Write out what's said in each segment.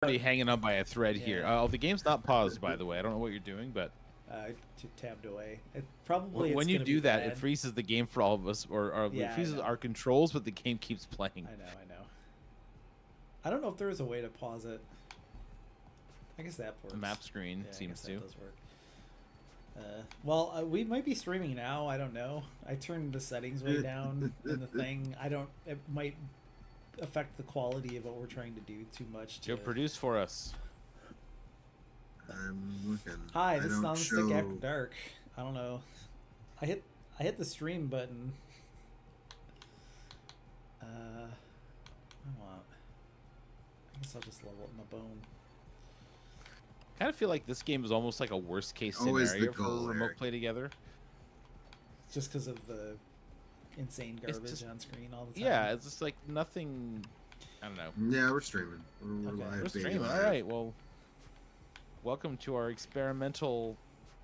Already hanging on by a thread here. Yeah. Oh, the game's not paused, by the way. I don't know what you're doing, but Tabbed away. Probably when it's you gonna do be that, bad. it freezes the game for all of us, or it Yeah, I freezes know. our controls, but the game keeps playing. I know. I don't know if there is a way to pause it. I guess that works. The map screen Yeah, seems I guess to. that does work. We might be streaming now. I don't know. I turned the settings way down in the thing. I don't. It might affect the quality of what we're trying to do too much. Go produce for us. I'm looking. Hi, this is On the Stick After Dark. I don't know. I hit the stream button. I guess I'll just level up my bone. I kind of feel like this game is almost like a worst case Always scenario the goal, for remote Eric. play together. Just because of the insane It's garbage just- on screen all the time. Yeah, it's just like nothing. I don't know. Yeah, we're streaming. We're Okay. live. We're baby, streaming. live. All right. Well, welcome to our experimental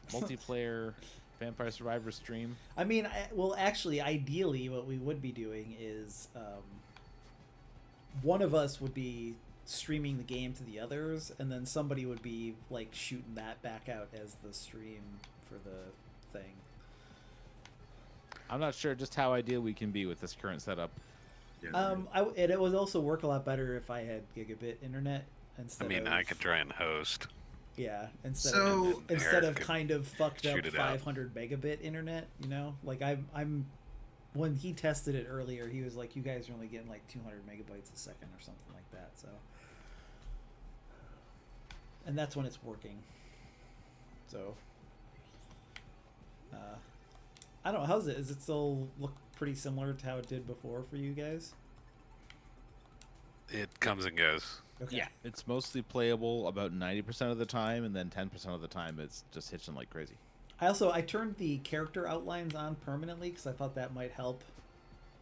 multiplayer Vampire Survivor stream. I mean, well, actually, ideally, what we would be doing is one of us would be streaming the game to the others, and then somebody would be like shooting that back out as the stream for the thing. I'm not sure just how ideal we can be with this current setup. Yeah, And it would also work a lot better if I had gigabit internet instead. I mean, of, I could try and host. Yeah, instead So- of Eric could kind of fucked up shoot it out. 500 megabit internet, you know, like I'm when he tested it earlier, he was like, you guys are only getting like 200 megabytes a second or something like that. So, and that's when it's working. So, I don't know. How's it? Is it still look pretty similar to how it did before for you guys? It comes and goes. Okay. Yeah, it's mostly playable about 90% of the time, and then 10% of the time it's just hitching like crazy. I turned the character outlines on permanently because I thought that might help.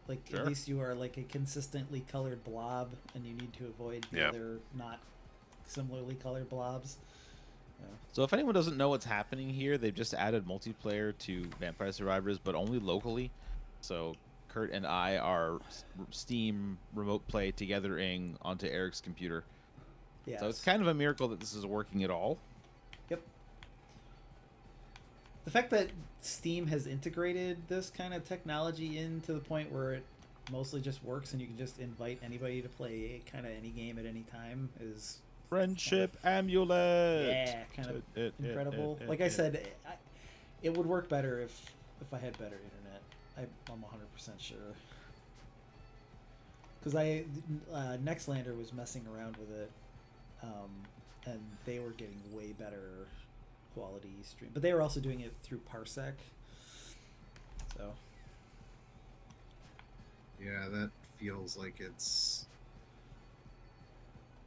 Like Sure. at least you are like a consistently colored blob, and you need to avoid the Yep. other not similarly colored blobs. So if anyone doesn't know what's happening here, they've just added multiplayer to Vampire Survivors, but only locally. So Kurt and I are Steam remote play togethering onto Eric's computer. Yeah. So it's kind of a miracle that this is working at all. Yep. The fact that Steam has integrated this kind of technology in to the point where it mostly just works and you can just invite anybody to play kind of any game at any time is Friendship amulet. yeah, kind of incredible. Like I said, it would work better if I had better internet. I'm 100% sure. Because Nextlander was messing around with it, and they were getting way better quality stream, but they were also doing it through Parsec. So Yeah, that feels like it's.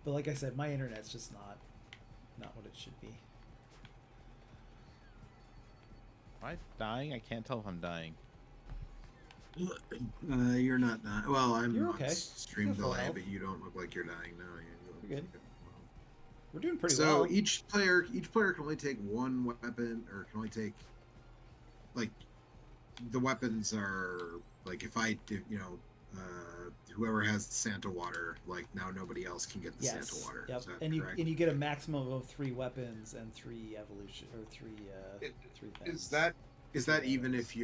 but like I said, my internet's just not what it should be. Am I dying? I can't tell if I'm dying. You're not dying. Well, I'm You're on okay. stream You're full delay, health. but you don't look like you're dying now. You're good. We're doing pretty So well. each player can only take one weapon, or can only take like the weapons are like if I do, whoever has the Santa water, like now nobody else can get the Yes. Santa water. Yep. Is that And correct? you get a maximum of 3 weapons and 3 evolution or 3 3 things. Is that even if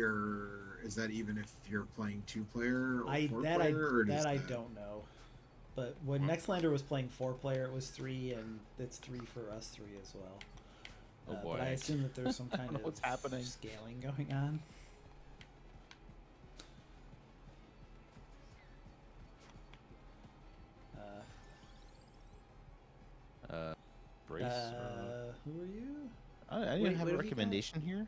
you're playing 2-player or I 4-player, or does I that- don't know. But when Nextlander was playing 4-player, it was 3, and it's 3 for us 3 as well. Oh boy. But I assume that there's some I kind don't know of what's happening. scaling going on. Brace. Who are you? I wait, didn't have what a have you got? recommendation here.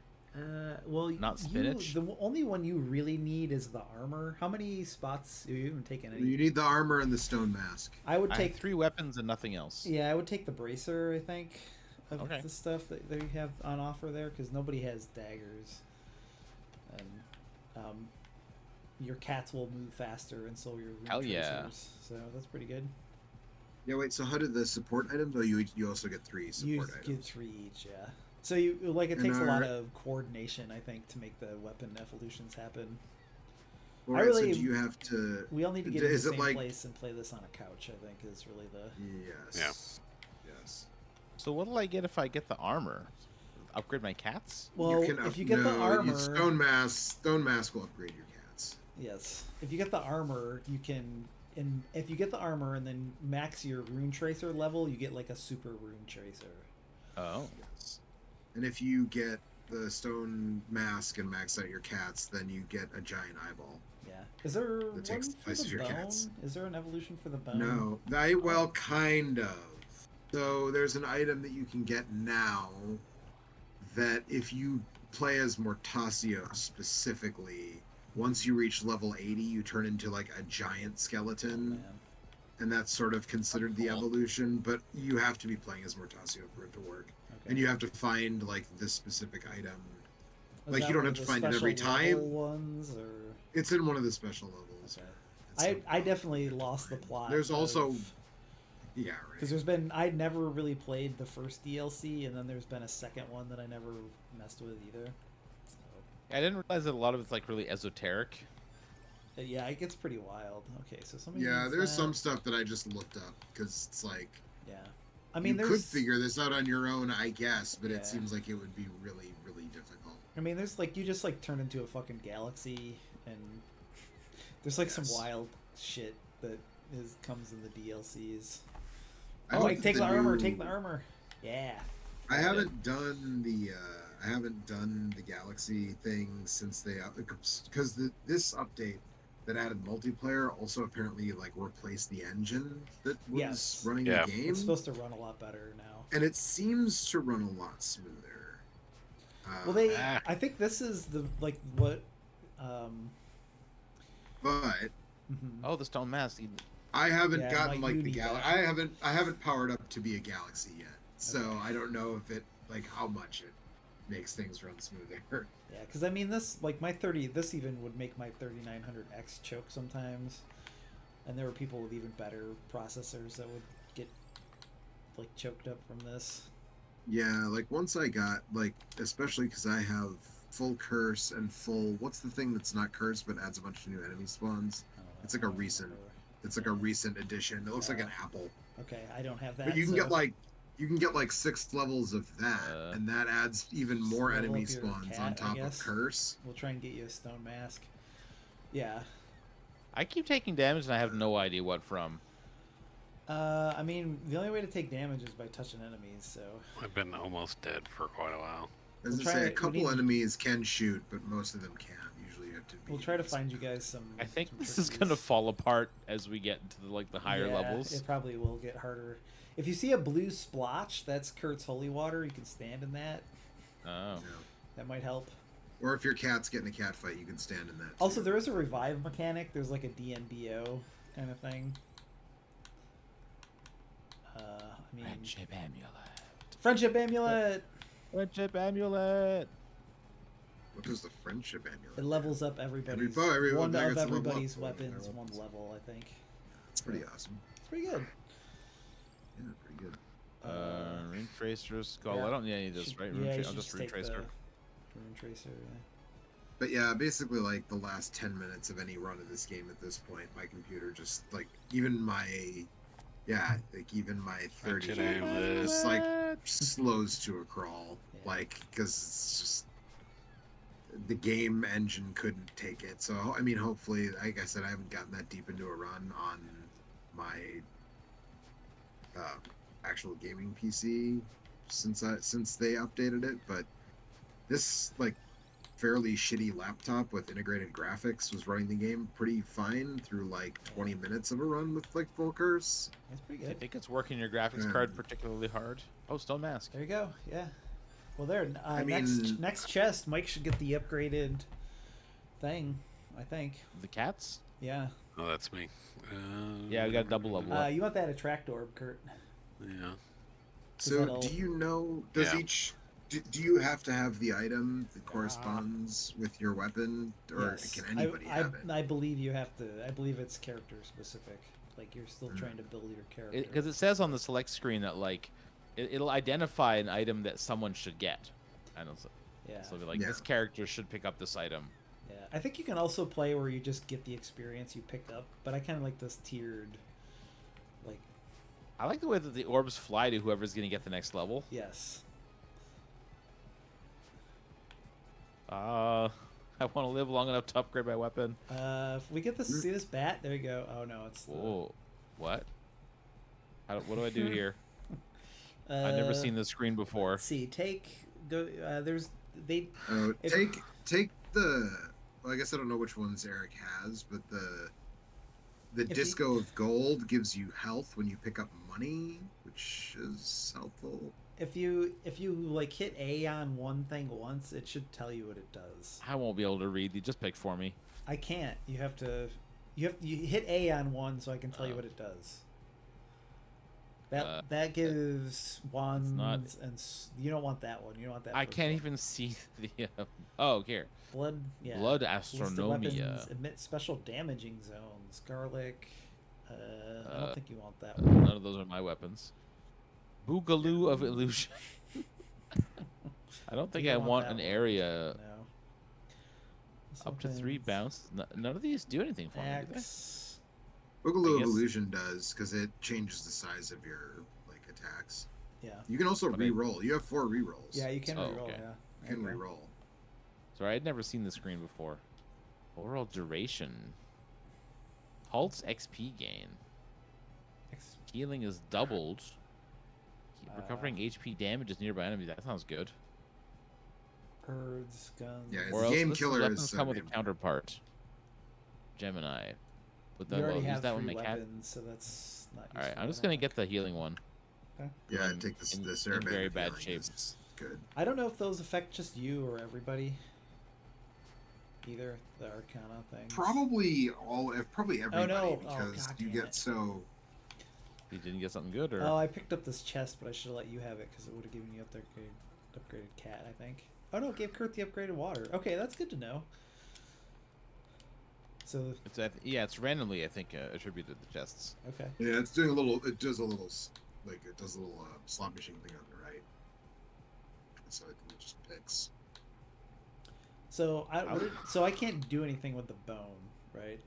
Well, Not spinach? The only one you really need is the armor. How many spots? You haven't taken any. You need the armor and the stone mask. I would I take have 3 weapons and nothing else. Yeah, I would take the bracer, I think, of Okay. the stuff that you have on offer there, because nobody has daggers. And your cats will move faster, and so will your rune Hell yeah. tracers. So that's pretty good. Yeah, wait. So how did the support items? Oh, you also get 3 You support get items. 3 each, yeah. So you like it And takes a lot our- of coordination, I think, to make the weapon evolutions happen. All I right, really- so do you have to? We all need to get in the Is it same like- place and play this on a couch, I think, is really the... Yes. Yeah. So what'll I get if I get the armor? Upgrade my cats? Well, if you get the armor, Stone Mask will upgrade your cats. yes. If you get the armor, you can. And if you get the armor and then max your Rune Tracer level, you get like a super Rune Tracer. Oh. Yes. And if you get the Stone Mask and max out your cats, then you get a giant eyeball. Yeah. Is there one takes the for place the of your bone? cats. Is there an evolution for the bone? No, kind of. So there's an item that you can get now that if you play as Mortasio specifically, once you reach level 80, you turn into like a giant skeleton, Man. and that's sort of considered the evolution. But you have to be playing as Mortasio for it to work, Okay. and you have to find like this specific item. Is Like, that you don't one have of to the find it every special time. level Ones or It's in one of the special levels. okay. I definitely lost the plot. There's also, yeah, because right. there's been I'd never really played the first DLC, and then there's been a second one that I never messed with either. So, I didn't realize that a lot of it's like really esoteric. yeah, it gets pretty wild. Okay, so somebody Yeah, needs there's that. some stuff that I just looked up because it's like, Yeah, I mean, you there's could figure this out on your own, I guess, but Yeah. it seems like it would be really, really difficult. I mean, there's like you just like turn into a fucking galaxy, and there's like some Yes. wild shit that comes in the DLCs. I Oh, hope like that take the armor, new- take the armor. Yeah. I haven't done the Galaxy thing since they because this update that added multiplayer also apparently like replaced the engine that was Yes. running Yeah. the game, It's supposed to run a lot better now. and it seems to run a lot smoother. Well, they. Ah. I think this is the like what. But Mhm. Oh, the stone mask. I haven't Yeah, gotten like, like you the need Galaxy. that. I haven't powered up to be a Galaxy yet, so Okay. I don't know if it like how much it makes things run smoother. Yeah, because I mean, this like my 30. This even would make my 3900X choke sometimes, and there were people with even better processors that would get like choked up from this. Yeah, like once I got like, especially because I have full curse and full. What's the thing that's not curse but adds a bunch of new enemy spawns? I don't know, It's like I a don't recent. remember. It's like a recent addition. It looks like an apple. Okay, I don't have that. But you can so get like 6 levels of that, and that adds even more level enemy up your spawns cat, on I top of guess. curse. We'll try and get you a stone mask. Yeah. I keep taking damage and I have no idea what from. I mean, the only way to take damage is by touching enemies. So I've been almost dead for quite a while. As We'll I say, try- a we couple need- enemies can shoot, but most of them can't. Usually, you have to. we'll try to find you guys some. I think some this is trickies. gonna fall apart as we get into the higher Yeah, levels. It probably will get harder. If you see a blue splotch, that's Kurt's holy water. You can stand in that. Oh. You know. That might help. Or if your cat's getting a cat fight, you can stand in that. Also, too. there is a revive mechanic. There's like a DNBO kind of thing. I mean, Friendship amulet. friendship amulet. Friendship amulet. What is the friendship amulet? It levels up everybody's everyone one there of gets a level up everybody's for their weapons one weapons. level. I think It's pretty awesome. it's pretty good. Yeah, pretty good. Rune Tracer skull. yeah. I don't need any of this, Should- right? yeah, you I'm should just Rune take Tracer. the Rune Tracer. Yeah. But yeah, basically like the last 10 minutes of any run of this game at this point, my computer just like even my 30 Friendship amulet. just like slows to a crawl, Yeah. like because it's just the game engine couldn't take it. So I mean, hopefully, like I said, I haven't gotten that deep into a run on my actual gaming PC since they updated it, but this like fairly shitty laptop with integrated graphics was running the game pretty fine through like 20 minutes of a run with like full curse. That's pretty Do you good. think it's working your graphics Yeah. card particularly hard? Oh, stone mask. There you go. Yeah. Well, there. I next mean- next chest, Mike should get the upgraded thing. I think. The cats? Yeah. Oh, that's me. Yeah, I got a double level up. You want that attract orb, Kurt? Yeah. So that'll- do you know, does Yeah. each do you have to have the item that corresponds with your weapon, or Yes. can anybody I, have it? I believe you have to. I believe it's character specific. Like you're still trying to build your character. Because it says on the select screen that like it'll identify an item that someone should get. And it's, yeah. so they're like Yeah. this character should pick up this item. Yeah. I think you can also play where you just get the experience you pick up, but I kind of like this tiered, like I like the way that the orbs fly to whoever's going to get the next level. Yes. I want to live long enough to upgrade my weapon. If we get to see this bat, there you go. Oh no, it's the, Whoa. What? What do I do here? I've never seen this screen before. Let's see, go. There's they. if- Take the. Well, I guess I don't know which ones Eric has, but the If you- disco of gold gives you health when you pick up money, which is helpful. If you like hit A on one thing once, it should tell you what it does. I won't be able to read. You just pick for me. I can't. You hit A on one so I can tell you Oh. what it does. That Uh, that gives wands not- and you don't want that one. You don't want that. I first can't one. even see the. Oh, here. blood. Yeah. Blood Listed Astronomia. weapons emit special damaging zones. Garlic. I Uh, don't think you want that one. None of those are my weapons. Boogaloo of Illusion. I don't think You I don't want that an one. area No. up to 3 Something- bounce. None of these do anything for me, do they? Axe. Boogaloo of guess- Illusion does because it changes the size of your like attacks. Yeah. You can also But I- re-roll. You have 4 re-rolls. Yeah, you can Oh, reroll. okay. Yeah. You There can you go. re-roll. Sorry, I'd never seen the screen before. Overall duration. Halts XP gain. Ex- Healing is doubled. Recovering Uh, HP damages nearby enemies. That sounds good. Birds, guns. Yeah, Or the else game this killer weapons is come with a name. counterpart. Gemini. But You then already use have that one 3 make cat. weapons, so that's not. All right, useful, I'm I just don't gonna think. get the healing one. Yeah, in- take this. in- The in Cereband very bad healing shape. is good. I don't know if those affect just you or everybody. Either the Arcana thing. Probably probably everybody no. Oh, because God you damn get it. so. You didn't get something good, or Oh, I picked up this chest, but I should have let you have it because it would have given you upgraded cat. I think. Oh no, it gave Kurt the upgraded water. Okay, that's good to know. So it's it's randomly I think attributed to chests. okay. Yeah, it's doing a little. It does a little slot machine thing on the right. So it just picks. So I can't do anything with the bone, right?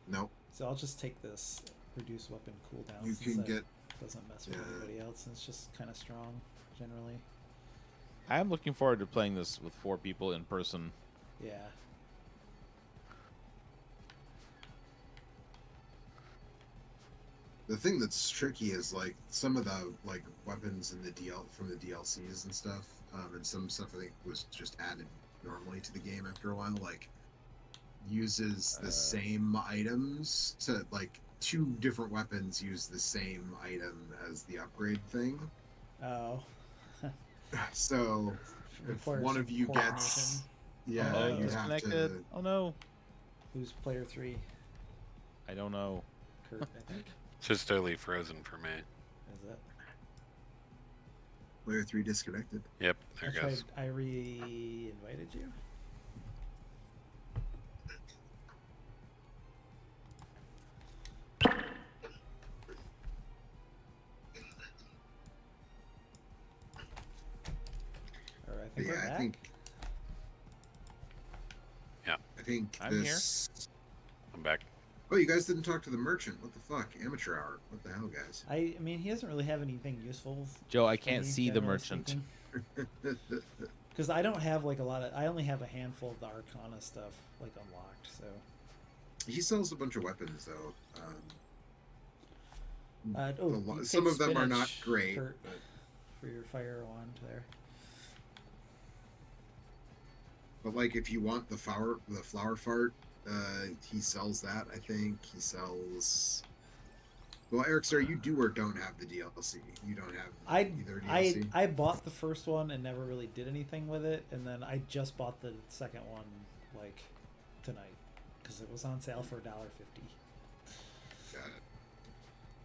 Nope. So I'll just take this reduce weapon cooldown. You since can that get. doesn't mess with yeah. anybody else, and it's just kind of strong generally. I am looking forward to playing this with 4 people in person. Yeah. The thing that's tricky is like some of the like weapons in the from the DLCs and stuff, and some stuff I think was just added normally to the game after a while. Like uses the same items to like 2 different weapons use the same item as the upgrade thing. Oh. So if Requires one some of you coordination. gets, yeah, Oh, you have disconnected. to. Oh no. Who's player 3? I don't know. Kurt, I think. Just totally frozen for me. Is it? Player 3 disconnected. Yep, there I it goes. tried. I re-invited you. Or I But think we're yeah, back. I think. Yeah. I think I'm here. this. I'm back. Oh, you guys didn't talk to the merchant. What the fuck? Amateur hour. What the hell, guys? I mean, he doesn't really have anything useful. Joe, I can't me, see the generally merchant. Because I don't have like a lot of. I only have a handful of the Arcana stuff like unlocked. So He sells a bunch of weapons, though. you Some take of them are not spinach, great. Kurt, But for your fire wand there. But like, if you want the flower fart, he sells that. I think he sells. Well, Eric, sir, you do or don't have the DLC. You don't have either DLC. I bought the first one and never really did anything with it, and then I just bought the second one like tonight because it was on sale for $1.50. Got it.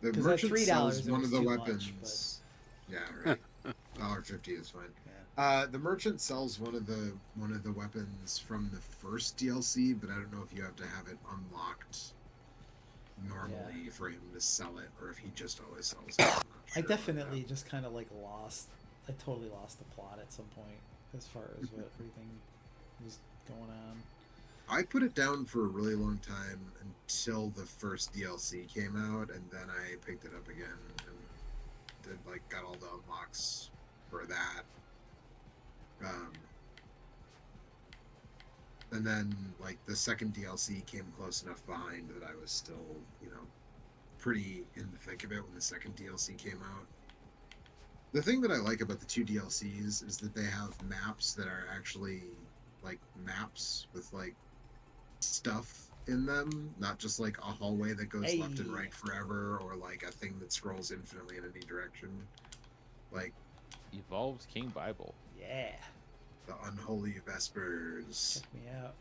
The 'Cause at merchant $3 sells it one was of the too much, weapons. Yeah, right. $1.50 is fine. Yeah. The merchant sells one of the weapons from the first DLC, but I don't know if you have to have it unlocked normally for him to sell it, or if he just always sells it. I'm not I sure. definitely just kind of like lost. I totally lost the plot at some point as far as what everything was going on. I put it down for a really long time until the first DLC came out, and then I picked it up again and did like got all the unlocks for that. Um, and then like the second DLC came close enough behind that I was still, pretty in the thick of it when the second DLC came out. The thing that I like about the two DLCs is that they have maps that are actually like maps with like stuff in them, not just like a hallway that goes left and Hey. right forever, or like a thing that scrolls infinitely in any direction. Like Evolved King Bible. Yeah. the Unholy Vespers. Check me out.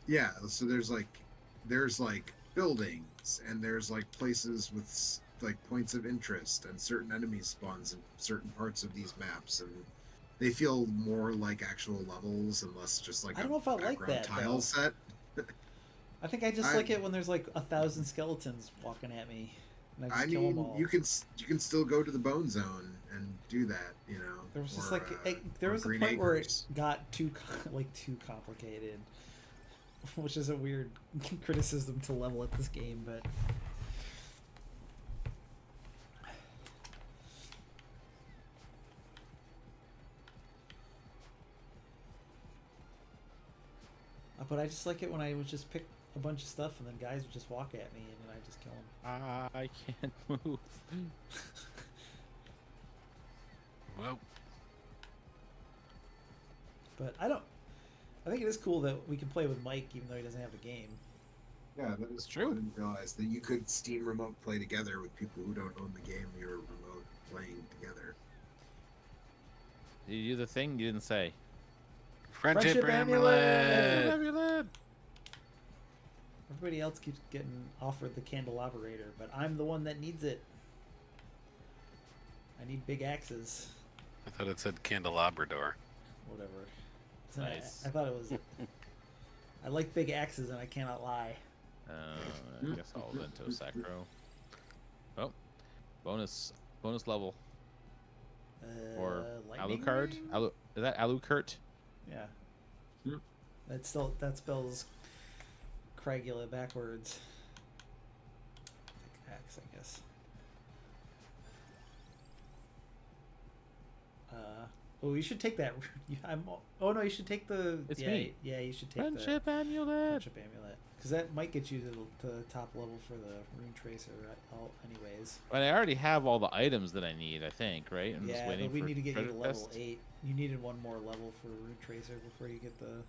Yeah, so there's like buildings, and there's like places with like points of interest, and certain enemy spawns in certain parts of these maps, and they feel more like actual levels and less just like I a don't know if I like background that, tile though. set. I think I just I- like it when there's like 1,000 skeletons walking at me, and I just I kill them mean, all. you can still go to the bone zone and do that, There was just or, there or was a Green point where it Acres. got too too complicated, which is a weird criticism to level at this game, but I just like it when I would just pick a bunch of stuff and then guys would just walk at me and then I just kill them. I can't move. Well, But I think it is cool that we can play with Mike even though he doesn't have the game. Yeah, that is true. I didn't realize that you could Steam remote play together with people who don't own the game. You're remote playing together. Did you do the thing you didn't say? friendship, Friendship amulet. amulet! Everybody else keeps getting offered the candelaberator, but I'm the one that needs it. I need big axes. I thought it said candelabrador. Whatever. Isn't it- Nice. I thought it was. I like big axes, and I cannot lie. I guess I'll Vento Sacro. Oh, bonus level or lightning Alucard. ring? Is that Alucurt? Yeah. Hmm. That spells Cragula backwards. Axe, I guess. Oh, you should take that. Oh no, you should take the. It's yeah, me. Yeah, you should take Friendship the amulet. friendship amulet because that might get you to the top level for the rune tracer. Anyways. But I already have all the items that I need. I think, right? I'm just Yeah, waiting but we for need to get you to treasure level chest. 8. You needed one more level for rune tracer before you get the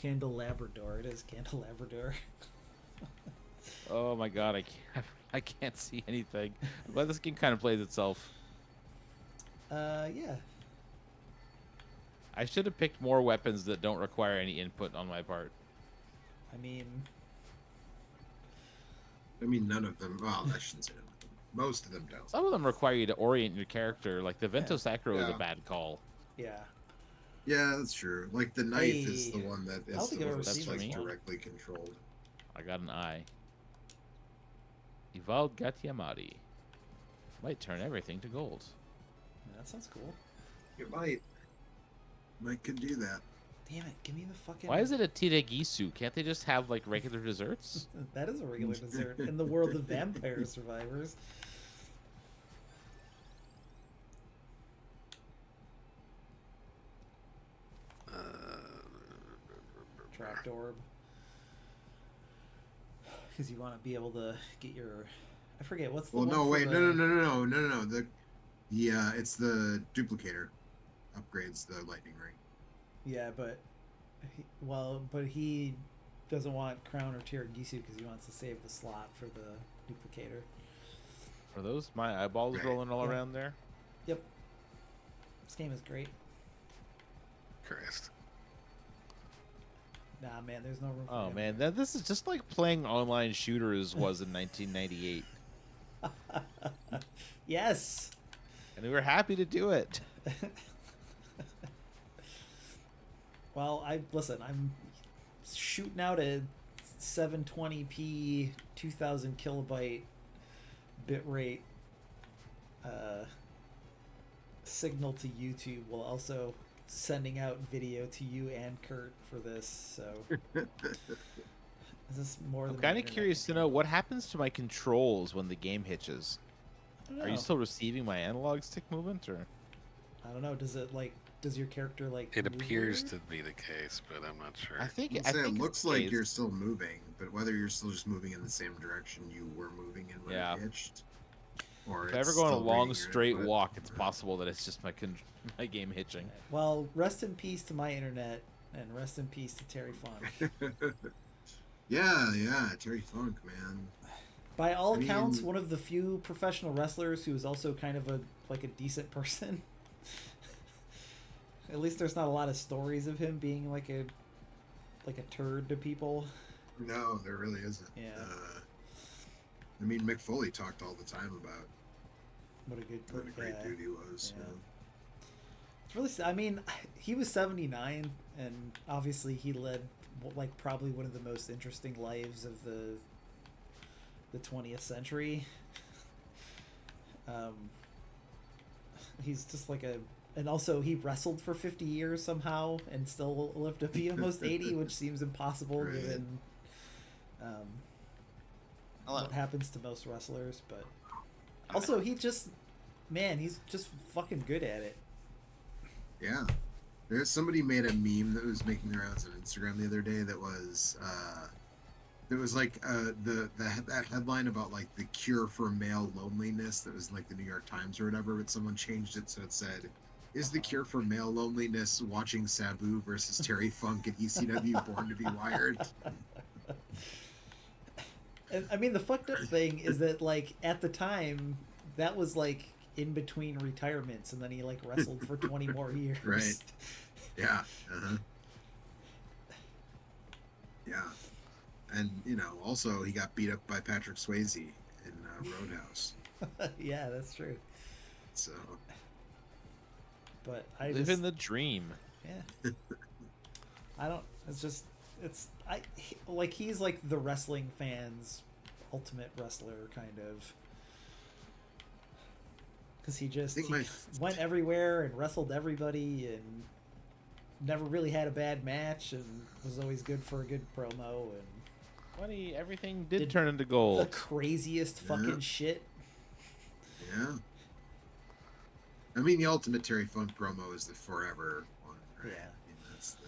candelabrador. It is candelabrador. Oh my god, I can't see anything. But this game kind of plays itself. Yeah. I should have picked more weapons that don't require any input on my part. I mean, None of them. Well, I shouldn't say none of them. Most of them don't. Some of them require you to orient your character. Like the Vento Yeah. Sacro is a Yeah. bad call. yeah. Yeah, that's true. Like the knife is the Hey. one that I don't is think the I've one ever that's seen like this one. directly controlled. I got an eye. Evolved Gatiamati. Might turn everything to gold. Yeah, that sounds cool. You might. Mike could do that. Damn it! Give me the fucking. Why is it a Tiragisu? Can't they just have like regular desserts? That is a regular dessert in the world of vampire survivors. Trapped orb. Because you want to be able to get your. I forget what's the. Well, one no, for wait, the- no. It's the duplicator upgrades the lightning ring. Yeah, but he doesn't want Crown or Tiragisu because he wants to save the slot for the duplicator. Are those my eyeballs Right. rolling all Yeah. around there? Yep. This game is great. Christ. Nah, man, there's no room for Oh him. man, this is just like playing online shooters was in 1998, Yes. and we were happy to do it. Well, I'm shooting out a 720p 2000 kilobyte bitrate signal to YouTube while also sending out video to you and Kurt for this. So is this more? I'm than kind the of internet curious to can know handle? what happens to my controls when the game hitches. I don't Are you know. still receiving my analog stick movement, or? I don't know. Does it like? Does your character like? It move appears weird? to be the case, but I'm not sure. I think I'd say it it's looks the like case. you're still moving, but whether you're still just moving in the same direction you were moving in when Yeah. it hitched, or If I it's ever go on a still long reading your straight input. walk, it's possible that it's just my my game hitching. Well, rest in peace to my internet, and rest in peace to Terry Funk. yeah, Terry Funk, man. By all I mean- accounts, one of the few professional wrestlers who is also kind of a decent person. At least there's not a lot of stories of him being like a turd to people. No, there really isn't. Yeah. I mean, Mick Foley talked all the time about What a good what a great yeah. dude he was. Yeah. It's really. I mean, he was 79, and obviously he led like probably one of the most interesting lives of the 20th century. He's just like a. And also, he wrestled for 50 years somehow and still lived to be almost 80, which seems impossible Right. given Hello. what happens to most wrestlers. But also, he just, man, he's just fucking good at it. Yeah. There's somebody made a meme that was making the rounds on Instagram the other day that was like that headline about like the cure for male loneliness that was like the New York Times or whatever, but someone changed it so it said, "Is the cure for male loneliness watching Sabu versus Terry Funk at ECW Born to Be Wired?" And I mean, the fucked up thing is that, like, at the time, that was like in between retirements, and then he like wrestled for 20 more years. Right. Yeah. Uh-huh. Yeah. And, you know, also he got beat up by Patrick Swayze in Roadhouse. Yeah, that's true. So, But I Live just, in the dream. yeah. I don't. It's just. It's like he's like the wrestling fans' ultimate wrestler kind of. Because he just think he my- went everywhere and wrestled everybody and never really had a bad match and was always good for a good promo and Funny, everything did Did turn into the gold. craziest Yeah. fucking shit. yeah. I mean, the ultimate Terry Funk promo is the Forever one, right? Yeah. I mean, that's the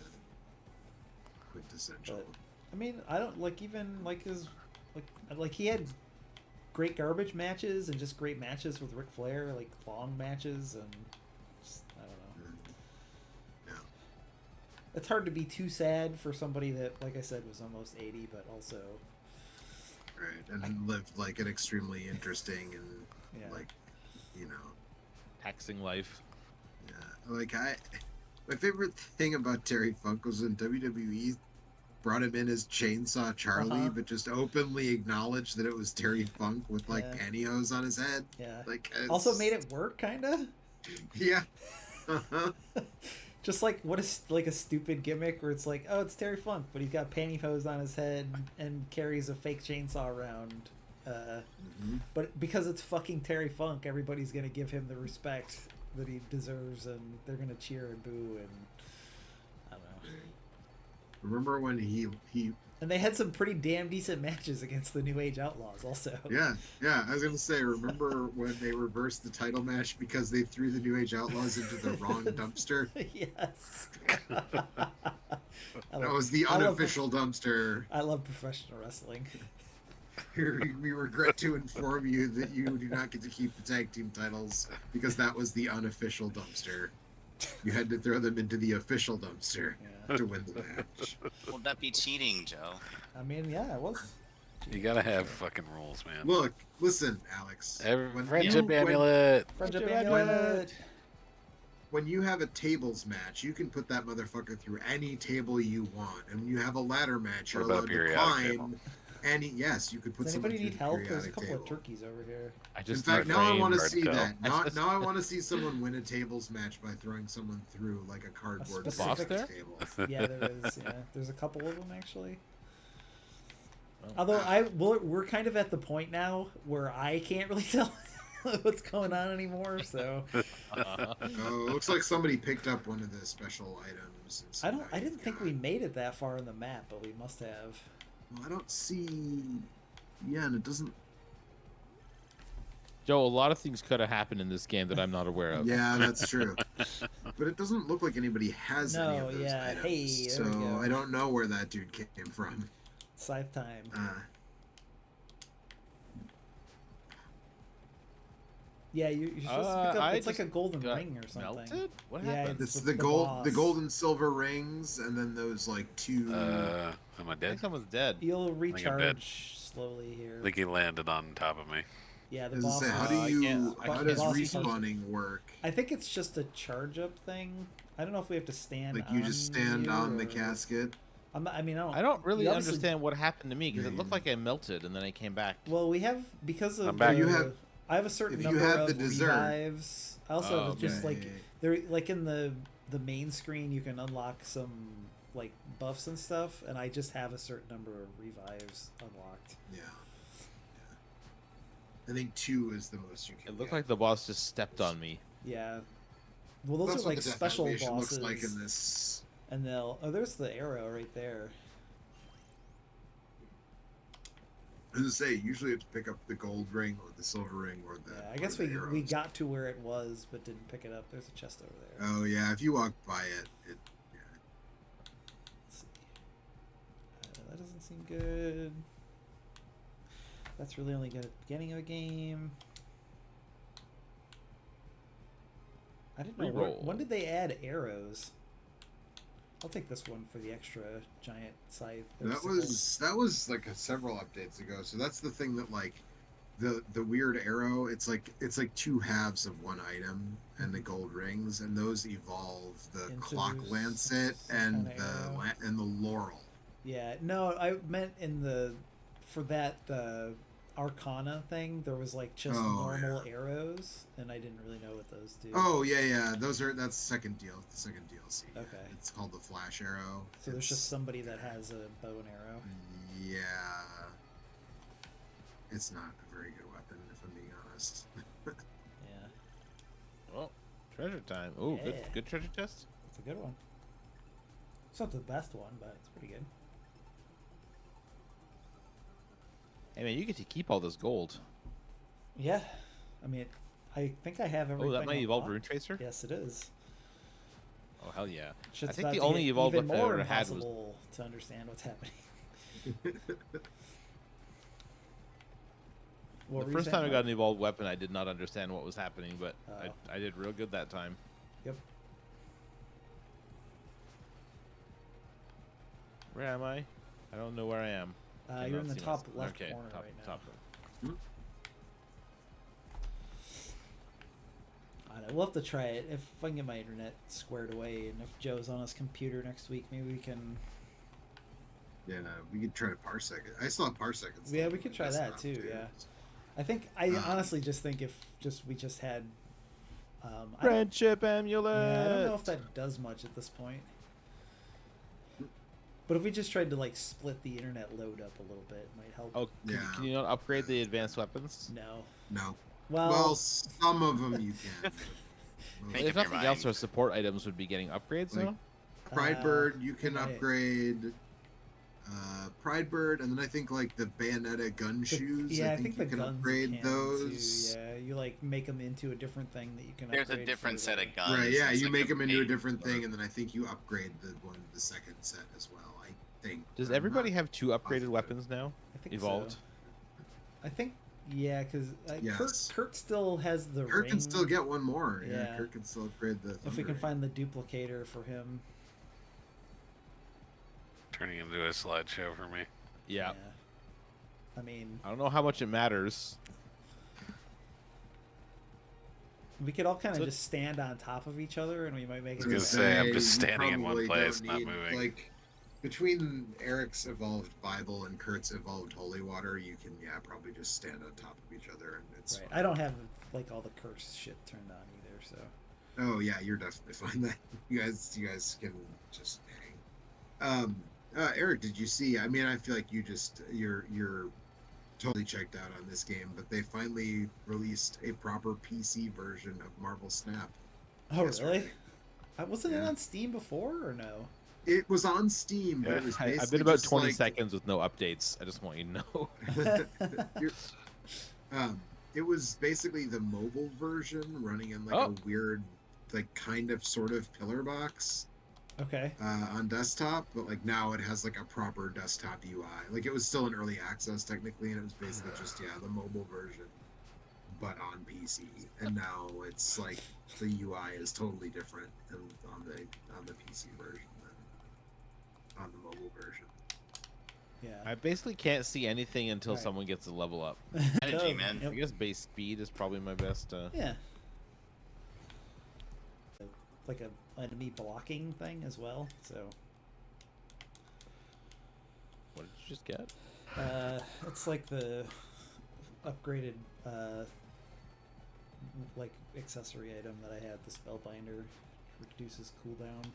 quintessential. But, I mean, I don't like even like his like he had great garbage matches and just great matches with Ric Flair, like long matches and just, I don't know. Yeah. It's hard to be too sad for somebody that, like I said, was almost 80, but also Right. And lived like an extremely interesting and yeah. like, you know, Taxing life. yeah. Like my favorite thing about Terry Funk was when WWE brought him in as Chainsaw Charlie, Uh-huh. but just openly acknowledged that it was Terry Funk with like Yeah. pantyhose on his head. Yeah. Like Also made it work, kind of. Yeah. Uh-huh. Just like what is like a stupid gimmick where it's like, oh, it's Terry Funk, but he's got pantyhose on his head and carries a fake chainsaw around. Mhm. But because it's fucking Terry Funk, everybody's gonna give him the respect that he deserves, and they're gonna cheer and boo, and I don't know. Remember when he And they had some pretty damn decent matches against the New Age Outlaws, also. yeah, I was gonna say, remember when they reversed the title match because they threw the New Age Outlaws into the wrong dumpster? Yes. That was the unofficial dumpster. I love professional wrestling. We regret to inform you that you do not get to keep the tag team titles because that was the unofficial dumpster. You had to throw them into the official dumpster Yeah. to win the match. Would that be cheating, Joe? I mean, yeah, it was. You gotta have fucking rules, man. Look, listen, Alex. Friendship amulet. Friendship Friendship amulet. When you have a tables match, you can put that motherfucker through any table you want. And when you have a ladder match, you're What about allowed to periodic table? climb any. Yes, you could put Does someone anybody through need the help? There's a periodic couple table. of turkeys over here. I In just fact, now I want to framed see or that. go. Now I want to see someone win a tables match by throwing someone through like a cardboard specific- Boss there? table. Yeah, there is. Yeah, there's a couple of them actually. Oh. Although we're kind of at the point now where I can't really tell what's going on anymore. So Uh, Oh, it looks like somebody picked up one of the special items. And so now I you've didn't think got- we made it that far in the map, but we must have. Well, I don't see. Yeah, and it doesn't. Joe, a lot of things could have happened in this game that I'm not aware of. Yeah, that's true. But it doesn't look like anybody has any No, of those yeah, items. hey, there so we go. I don't know where that dude came from. Scythe time. Yeah, you're supposed to pick up. I It's like a just golden got ring or something. Melted? What Yeah, happened? It's with the the gold, the boss. gold and silver rings, and then those like two. Am I I dead? think someone's dead. You'll I'm dead. recharge slowly here. I think he landed on top of me. Yeah, the As I boss. say, how Uh, do I you? can't- I How can't does boss respawning work? I think it's just a charge up thing. I don't know if we have to stand. Like you just stand you on the or- casket. I'm not, I mean, I don't really you obviously- understand what happened to me because it Yeah. looked like I melted and then I came back. Well, we have because of I'm back. the- You have- I have a certain if you number have of the dessert- revives. I also Oh, have just okay. like there, like in the main screen, you can unlock some like buffs and stuff, and I just have a certain number of revives unlocked. Yeah. I think 2 is the most you can. It looked get. like the boss just stepped on me. Yeah. Well, those That's are what like the death special animation bosses. looks like in this. And they'll. Oh, there's the arrow right there. As I say, usually you have to pick up the gold ring or the silver ring or the. Yeah, I or guess the we arrows. got to where it was, but didn't pick it up. There's a chest over there. Oh yeah, if you walk by it, yeah. Let's see. That doesn't seem good. That's really only good at the beginning of a game. I didn't know. Reroll. When did they add arrows? I'll take this one for the extra giant scythe. or That sickle. was like several updates ago. So that's the thing that like the weird arrow. It's like 2 halves of one item, and the gold rings, and those evolve the Into clock lancet some and kinda arrow. and the laurel. Yeah, no, I meant in the for that Arcana thing. There was like just Oh, normal arrows, and I didn't really know what those do. Oh yeah. That's second DLC. yeah. Okay. It's called the flash arrow. So there's It's- just somebody that has a bow and arrow. Yeah. It's not a very good weapon, if I'm being honest. Yeah, Oh, treasure time. Oh, Yeah. good treasure chest. it's a good one. It's not the best one, but it's pretty good. Hey man, you get to keep all this gold. Yeah, I mean, I think I have everything. Oh, that might evolve unlocked. Rune Tracer? Yes, it is. Oh hell yeah. It's just I think about the to only get evolved even weapon I more ever had was impossible to understand what's happening. What the were you first saying, time I Mike? got an evolved weapon, I did not understand what was happening, but Oh. I did real good that time. Yep. Where am I? I don't know where I am. You're Cannot in the see top myself. left Okay, corner top, right now. top. I don't know, we'll have to try it if I can get my internet squared away, and if Joe's on his computer next week, maybe we can. Yeah, we could try to parsec it. I still have parsec. Yeah, we could try that too, yeah. I think I honestly just think if we just had. I don't- Friendship amulet. Yeah, I don't know if that does much at this point. But if we just tried to like split the internet load up a little bit, it might help. Oh, Yeah. can you not upgrade the advanced weapons? No. No. Well, Well, some of them you can. Make If up your nothing else, mind. our support items would be getting upgrades Like- now. Pride Bird, you can right. upgrade. Pride Bird, and then I think like the Bayonetta gun shoes. yeah, I think the you can guns upgrade can those. Too, yeah, you like make them into a different thing that you can. There's a upgrade different for set the- of guns. Right, yeah, It's you like make them into a bait different or- thing, and then I think you upgrade the second set as well. I think. Does I'm everybody not have 2 upgraded positive. weapons now? I think Evolved. So. I think yeah, because Yes. Kurt still has the Kurt ring. can still get one more. Yeah, Yeah. Kurt can still upgrade the. If we Thunder can Ring. find the duplicator for him. Turning into a slideshow for me. Yeah. I mean, I don't know how much it matters. we could all kind of So- just stand on top of each other, and we might make I it. was gonna say, I'm you just standing in one probably place, don't not need, moving. Like between Eric's evolved Bible and Kurt's evolved Holy Water, you can probably just stand on top of each other, and it's. Right. fine. I don't have like all the curse shit turned on either, so. Oh yeah, you're definitely fine. That you guys can just hang. Eric, did you see? I mean, I feel like you just your totally checked out on this game, but they finally released a proper PC version of Marvel Snap. Oh, yesterday. really? Wasn't it Yeah. on Steam before or no? It was on Steam, but Yeah. it was I've basically been about just 20 like, seconds with no updates. I just want you to know. You're- it was basically the mobile version running in like Oh. a weird, like kind of sort of pillar box Okay. on desktop, but like now it has like a proper desktop UI. Like it was still in early access technically, and it was basically just the mobile version, but on PC. And now it's like the UI is totally different on the PC version than on the mobile version. Yeah. I basically can't see anything until Right. someone gets a level up. Energy, man. I guess base speed is probably my best. Yeah. Like a enemy blocking thing as well. So What did you just get? it's like the upgraded like accessory item that I had, the Spellbinder. Reduces cooldown.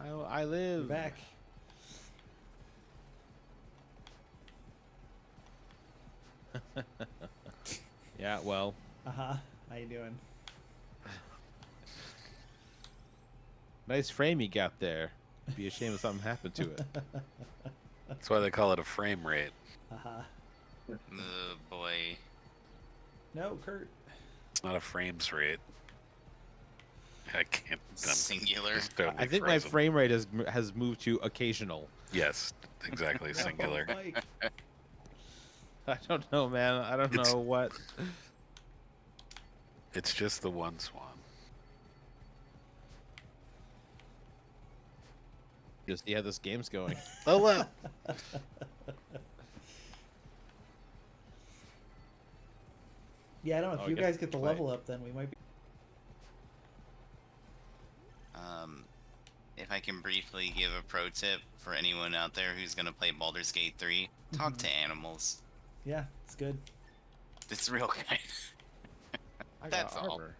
I You're live. back. Yeah, well, Uh-huh. How you doing? nice frame you got there. Be a shame if something happened to it. That's why they call it a frame rate. Uh-huh. Oh boy. No, Kurt. It's not a frames rate. I can't. I'm Singular. just totally I think my frozen. frame rate has moved to occasional. Yes, exactly. Singular. Oh, Mike. I don't know, man. I don't It's- know what. It's just the one swan. Just see how this game's going. Oh well. Yeah, I don't know. Oh, If I you guess guys get the play. level up, then we might be. If I can briefly give a pro tip for anyone out there who's gonna play Baldur's Gate 3, talk to animals. Yeah, it's good. It's real good. I That's got all. armor.